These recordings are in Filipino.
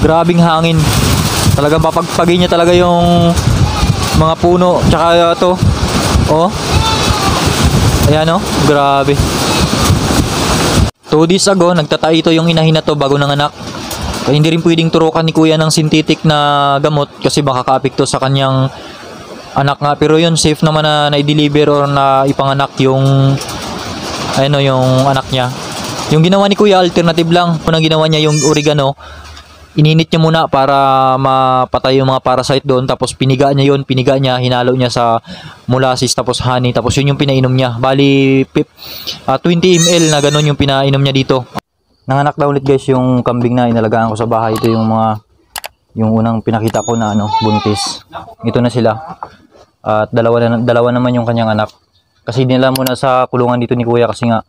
Grabing hangin. Talagang papagpagin niya talaga yung mga puno. Tsaka to. Oh. Ayan oh. Grabe. 2 days ago, nagtatay ito yung inahin na to bago nanganak. Kaya hindi rin pwedeng turukan ni kuya ng synthetic na gamot kasi baka ka-apekto sa kanyang anak nga. Pero yun, safe naman na i-deliver or na ipanganak yung ano, yung anak niya. Yung ginawa ni kuya, alternative lang. Unang ginawa niya yung oregano, ininit niya muna para mapatay yung mga parasite doon, tapos piniga niya, hinalo niya sa molasses tapos honey, tapos yun yung pinainom niya. Bali 20 ml na ganun yung pinainom niya dito. Nanganak na ulit guys yung kambing na inalagaan ko sa bahay. Ito yung unang pinakita ko na buntis. Ito na sila. At dalawa naman yung kanyang anak. Kasi dinala muna sa kulungan dito ni kuya kasi nga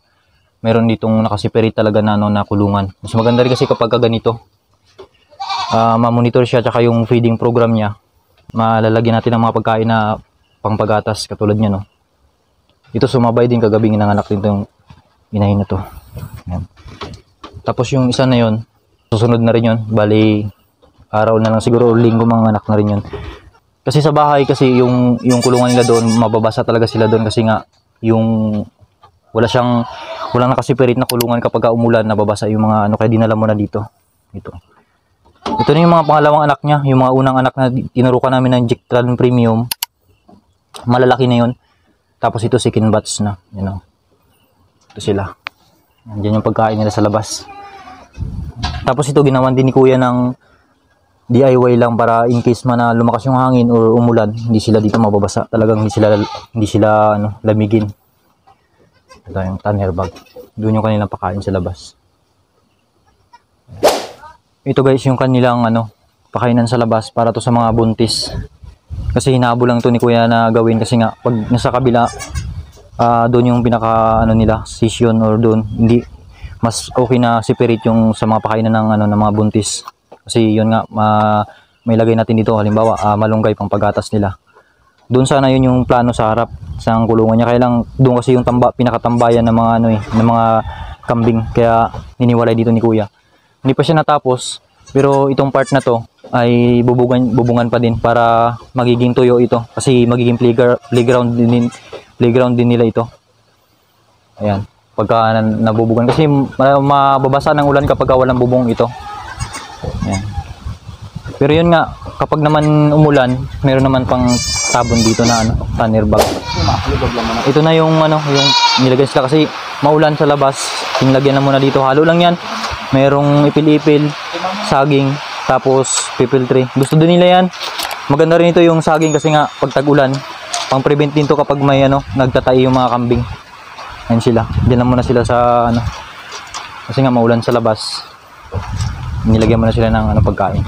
meron ditong nakasiperate talaga na kulungan. Mas maganda rin kasi kapag ganito. Ma-monitor siya, tsaka yung feeding program niya. Malalagyan natin ng mga pagkain na pangpagatas katulad niya, no. Ito sumabay din kagabing nanganak din yung inahin na to. Ayan. Tapos yung isa na yon, susunod na rin yon. Bali araw na lang siguro, linggo mga anak na rin yon. Kasi sa bahay kasi yung kulungan nila doon, mababasa talaga sila doon kasi nga yung walang nakasiperate na kulungan kapag umulan, nababasa yung mga ano, kaya dinala mo na dito. Ito na yung mga pangalawang anak niya, yung mga unang anak na tinurukan namin ng Jectran Premium. Malalaki na yun. Tapos ito second batch na, you know. Ito sila. Diyan yung pagkain nila sa labas. Tapos ito ginawan din ni kuya ng DIY lang para in case man na lumakas yung hangin or umulan, hindi sila dito mababasa. Talagang hindi sila lamigin. Ito yung tanner bag. Doon yung kanilang pakain sa labas. Ito guys yung kanilang pakainan sa labas para to sa mga buntis. Kasi hinabol lang to ni kuya na gawin kasi nga pag nasa kabila doon yung pinaka nila session or doon, hindi mas okay na separate yung sa mga pakainan ng ng mga buntis. Kasi yun nga may lagay natin dito halimbawa malunggay pang pagatas nila. Doon sana yun yung plano sa harap sa kulungan niya, kaya lang doon kasi yung pinakatambayan ng mga ng mga kambing, kaya niniwalay dito ni kuya. Hindi pa siya natapos, pero itong part na to ay bubungan pa din para magiging tuyo ito. Kasi magiging playground din nila ito. Ayan, pagka nabubugan. Kasi mababasa ng ulan kapag walang bubong ito. Ayan. Pero yun nga, kapag naman umulan, meron naman pang tabon dito na tanner bag. Ito na yung yung nilagyan sila kasi maulan sa labas. Tinilagyan na muna dito. Halo lang yan. Merong ipil-ipil, saging, tapos pipil tree. Gusto din nila yan. Maganda rin ito yung saging kasi nga pag tag-ulan, pang-prevent din to kapag may nagtatay yung mga kambing. Ayan sila. Diyan na muna sila sa kasi nga maulan sa labas. Nilagyan mo na sila ng pagkain.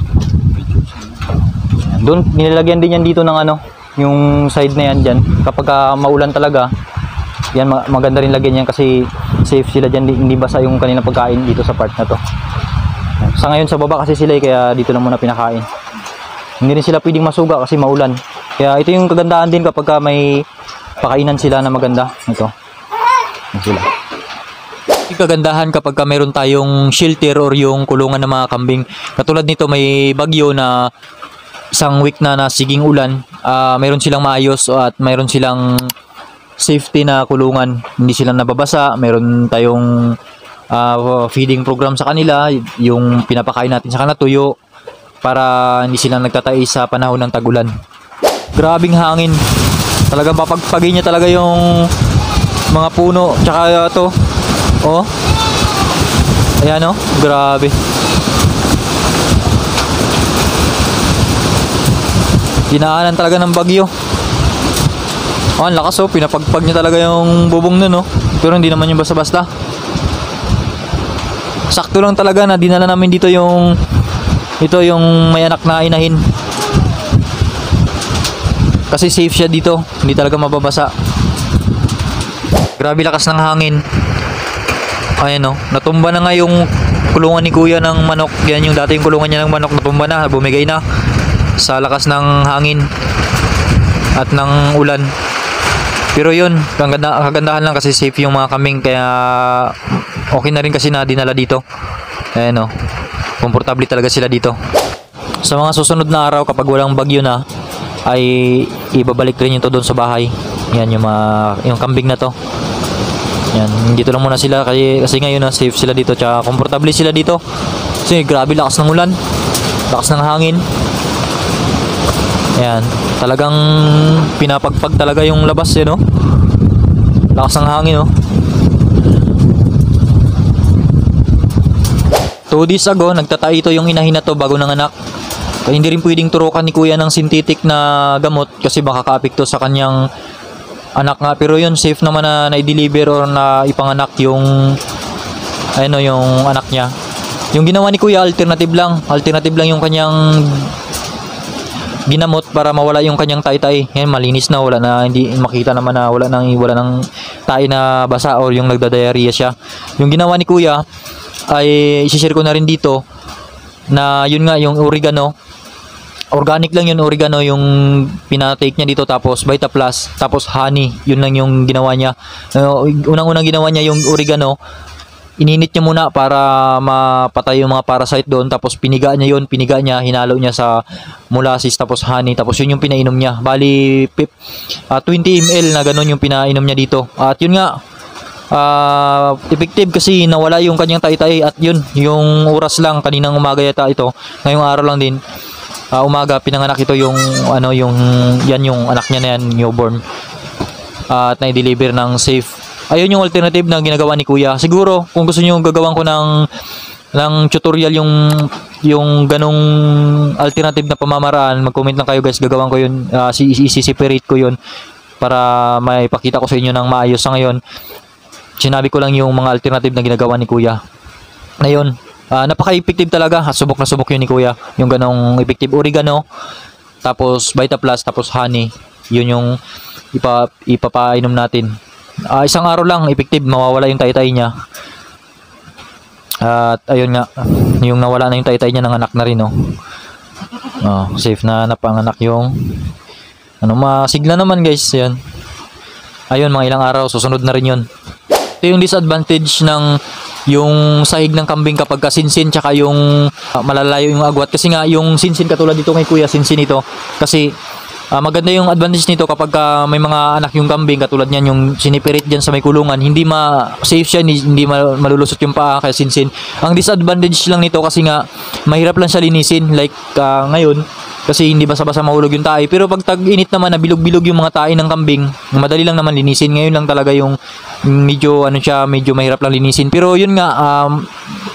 Doon nilalagyan din yan dito ng yung side na yan diyan. Kapag maulan talaga, yan maganda rin lagyan yan kasi safe sila diyan, hindi basa yung kanilang pagkain dito sa part na to. Sa ngayon sa baba kasi sila kaya dito na muna pinakain. Hindi rin sila pwedeng masuga kasi maulan. Kaya ito yung kagandahan din kapag may pakainan sila na maganda. Ito. Yan sila. Yung kagandahan kapag mayroon tayong shelter or yung kulungan ng mga kambing. Katulad nito may bagyo na isang week na siging ulan, mayroon silang maayos at mayroon silang safety na kulungan, hindi sila nababasa. Meron tayong feeding program sa kanila, yung pinapakain natin sa kanila tuyo para hindi sila nagtatay sa panahon ng tag-ulan. Grabing hangin, talagang papagpagin niya talaga yung mga puno. Tsaka to, oh, ayan oh, grabe. Dinaanan talaga ng bagyo. Ang lakas oh, pinapagpag niya talaga yung bubong nun oh. Pero hindi naman yung basta-basta. Sakto lang talaga na dinala namin dito yung may anak na inahin. Kasi safe siya dito, hindi talaga mababasa. Grabe lakas ng hangin. Ayan oh, natumba na nga yung kulungan ni kuya ng manok. Yan yung dati yung kulungan niya ng manok, natumba na, bumigay na sa lakas ng hangin at ng ulan. Pero yun, kagandahan lang kasi safe yung mga kambing, kaya okay na rin kasi na dinala dito. Ayan o, komportable talaga sila dito. Sa mga susunod na araw kapag walang bagyo na ay ibabalik rin ito doon sa bahay. Yan yung kambing na to. Yan, dito lang muna sila kasi ngayon na safe sila dito, tsaka komportable sila dito. Kasi grabe lakas ng ulan, lakas ng hangin. Yan, talagang pinapagpag talaga yung labas no. Lakas ng hangin 2 days ago, nagtatai ito yung inahin na to bago nanganak. Kaya hindi rin pwedeng turukan ni kuya ng synthetic na gamot kasi baka kaapekto sa kanyang anak nga. Pero yun, safe naman na i-deliver or na ipanganak yung yung anak niya. Yung ginawa ni kuya, alternative lang yung kanyang ginamot para mawala yung kanyang tay-tay. Ngayon malinis na, wala na, hindi makita naman na wala nang tay na basa or yung nagda-diarrhea siya. Yung ginawa ni kuya ay i-share ko na rin dito na yun nga, yung oregano. Organic lang yun, oregano yung pinatake niya dito, tapos Vita Plus, tapos honey. Yun lang yung ginawa niya. Unang-unang ginawa niya yung oregano, ininit niya muna para mapatay yung mga parasite doon, tapos piniga niya, hinalo niya sa molasses, tapos honey, tapos yun yung pinainom niya. Bali 20 ml na ganun yung pinainom niya dito. At yun nga, effective kasi nawala yung kanyang tay-tay. At yun, yung oras lang, kaninang umaga yata ito, ngayong araw lang din, umaga pinanganak ito yung yung anak niya na yan, newborn, at na-deliver ng safe. Ayun yung alternative na ginagawa ni kuya. Siguro kung gusto niyo gagawan ko ng tutorial yung ganong alternative na pamamaraan, mag-comment lang kayo guys, gagawan ko yun. I-separate ko yun para maipakita ko sa inyo ng maayos. Sa ngayon, sinabi ko lang yung mga alternative na ginagawa ni kuya. Ngayon, napaka-effective talaga. Subok na subok yun ni kuya, yung ganong effective. Oregano, tapos Vita Plus, tapos honey. Yun yung ipapainom natin. Isang araw lang, effective, mawawala yung tay-tay niya. At ayun nga, yung nawala na yung tay-tay niya, nanganak na rin safe na napanganak yung masigla naman guys. Yan, ayun, mga ilang araw, susunod na rin yun. Ito yung disadvantage ng yung sahig ng kambing kapag sinsin, tsaka yung malalayo yung agwat. Kasi nga yung sinsin, katulad dito kay kuya, sinsin ito. Kasi maganda yung advantage nito kapag may mga anak yung kambing, katulad niyan yung sinipirit dyan sa may kulungan, hindi safe siya, hindi malulusot yung paa kaya sinsin. Ang disadvantage lang nito kasi nga mahirap lang siya linisin, like ngayon, kasi hindi basa-basa mahulog yung tae. Pero pag tag-init naman, na bilog-bilog yung mga tae ng kambing, madali lang naman linisin. Ngayon lang talaga yung medyo medyo mahirap lang linisin. Pero yun nga,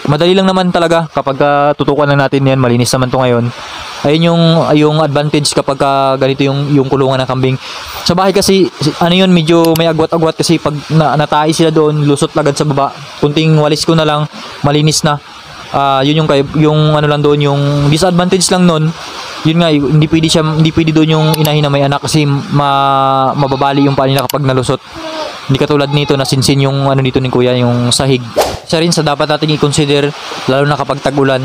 madali lang naman talaga kapag tutukan lang natin yan, malinis naman to ngayon. Ayun yung advantage kapag ganito yung kulungan ng kambing. Sa bahay kasi yun, medyo may agwat-agwat kasi pag natay sila doon, lusot agad sa baba. Kunting walis ko na lang, malinis na. Yun yung lang doon, yung disadvantage lang nun. Yun nga, hindi pwede doon yung inahin na may anak kasi mababali yung paa nila kapag nalusot. Hindi katulad nito na sinsin yung dito ni kuya, yung sahig. Isa rin sa dapat natin i-consider, lalo na kapag tag-ulan,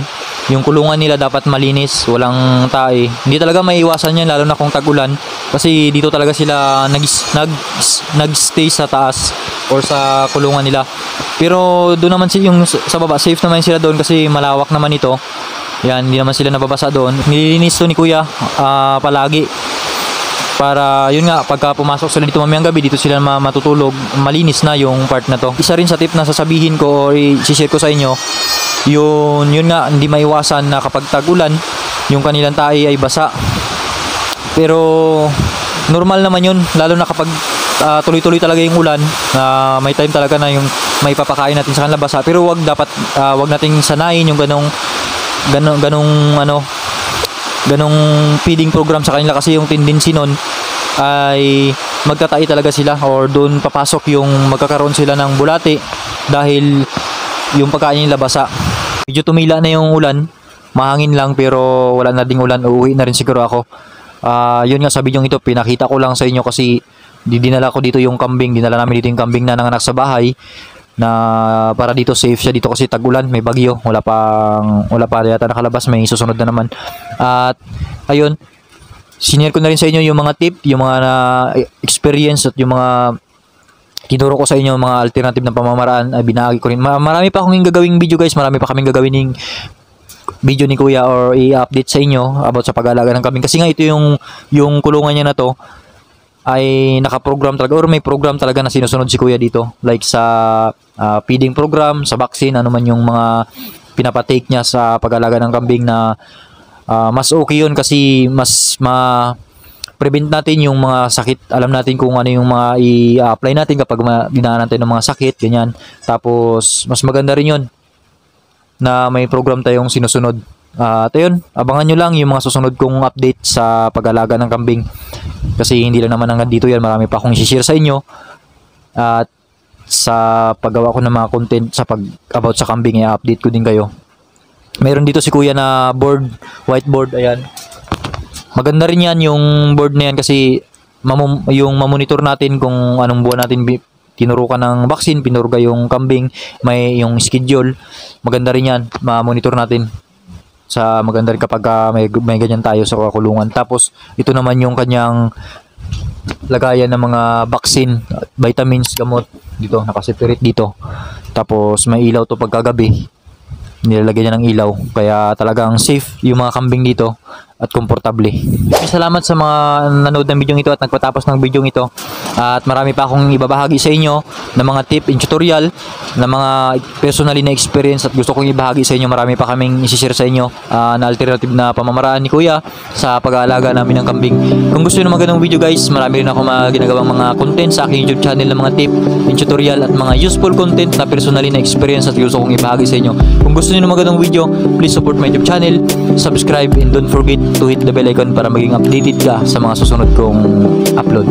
yung kulungan nila dapat malinis, walang tae. Hindi talaga maiiwasan yan lalo na kung tag-ulan, kasi dito talaga sila nag-stay sa taas or sa kulungan nila. Pero doon naman yung sa baba, safe naman sila doon kasi malawak naman ito. Yan, hindi naman sila nababasa doon. Nililinis to ni kuya palagi. Para yun nga, pagka pumasok sila dito mamayang gabi, dito sila matutulog, malinis na yung part na to. Isa rin sa tip na sasabihin ko or i-share ko sa inyo, yun nga, hindi maiwasan na kapag tag-ulan, yung kanilang tae ay basa. Pero normal naman yun, lalo na kapag tuloy-tuloy talaga yung ulan, may time talaga na yung may papakain natin sa kanila basa. Pero wag nating sanayin yung ganong feeding program sa kanila, kasi yung tendency nun ay magtatai talaga sila, or doon papasok yung magkakaroon sila ng bulate dahil yung pagkain nila basa. Medyo tumila na yung ulan, mahangin lang pero wala na ding ulan, uuwi na rin siguro ako. Yun nga, sa video ito pinakita ko lang sa inyo kasi dinala ko dito yung kambing, dinala namin dito yung kambing na nanganak sa bahay, na para dito safe siya dito kasi tag-ulan, may bagyo, wala pa yata nakalabas, may susunod na naman. At ayun, sinare ko na rin sa inyo yung mga tip, yung mga experience at yung mga tinuro ko sa inyo, mga alternative na pamamaraan, binahagi ko rin. Marami pa akong gagawing video guys, marami pa kaming gagawin video ni Kuya or i-update sa inyo about sa pag-aalaga ng kambing. Kasi nga ito yung kulungan niya na to ay naka-program talaga or may program talaga na sinusunod si Kuya dito. Like sa feeding program, sa vaccine, ano man yung mga pinapatake niya sa pag-aalaga ng kambing na mas okay yun kasi mas prevent natin yung mga sakit. Alam natin kung ano yung mga i-apply natin kapag dinaan natin ng mga sakit, ganyan. Tapos, mas maganda rin yun na may program tayong sinusunod. At ayun, abangan nyo lang yung mga susunod kong update sa pag-alaga ng kambing. Kasi hindi lang naman hanggang dito yan. Marami pa akong i-share sa inyo. At sa paggawa ko ng mga content about sa kambing, i-update ko din kayo. Mayroon dito si Kuya na board, whiteboard, ayan. Maganda rin yan yung board na yan kasi yung mamonitor natin kung anong buwan natin tinurukan ng vaccine, pinurga yung kambing, may yung schedule. Maganda rin yan, mamonitor natin. Maganda rin kapag may ganyan tayo sa kulungan. Tapos ito naman yung kanyang lagayan ng mga vaccine, vitamins, gamot. Dito, nakaseparate dito. Tapos may ilaw to pagkagabi. Nilalagay niya ng ilaw. Kaya talagang safe yung mga kambing dito at komportable. Salamat sa mga nanood ng video ito at nagpatapos ng video ito. At marami pa akong ibabahagi sa inyo ng mga tip and tutorial na mga personally na experience at gusto kong ibahagi sa inyo. Marami pa kaming isi-share sa inyo na alternative na pamamaraan ni Kuya sa pag-aalaga namin ng kambing. Kung gusto niyo ng magandang video guys, marami rin ako ginagawang mga content sa aking YouTube channel ng mga tip and tutorial at mga useful content na personally na experience at gusto kong ibahagi sa inyo. Kung gusto niyo ng magandang video, please support my YouTube channel, subscribe, and don't forget to hit the bell icon para maging updated ka sa mga susunod kong upload.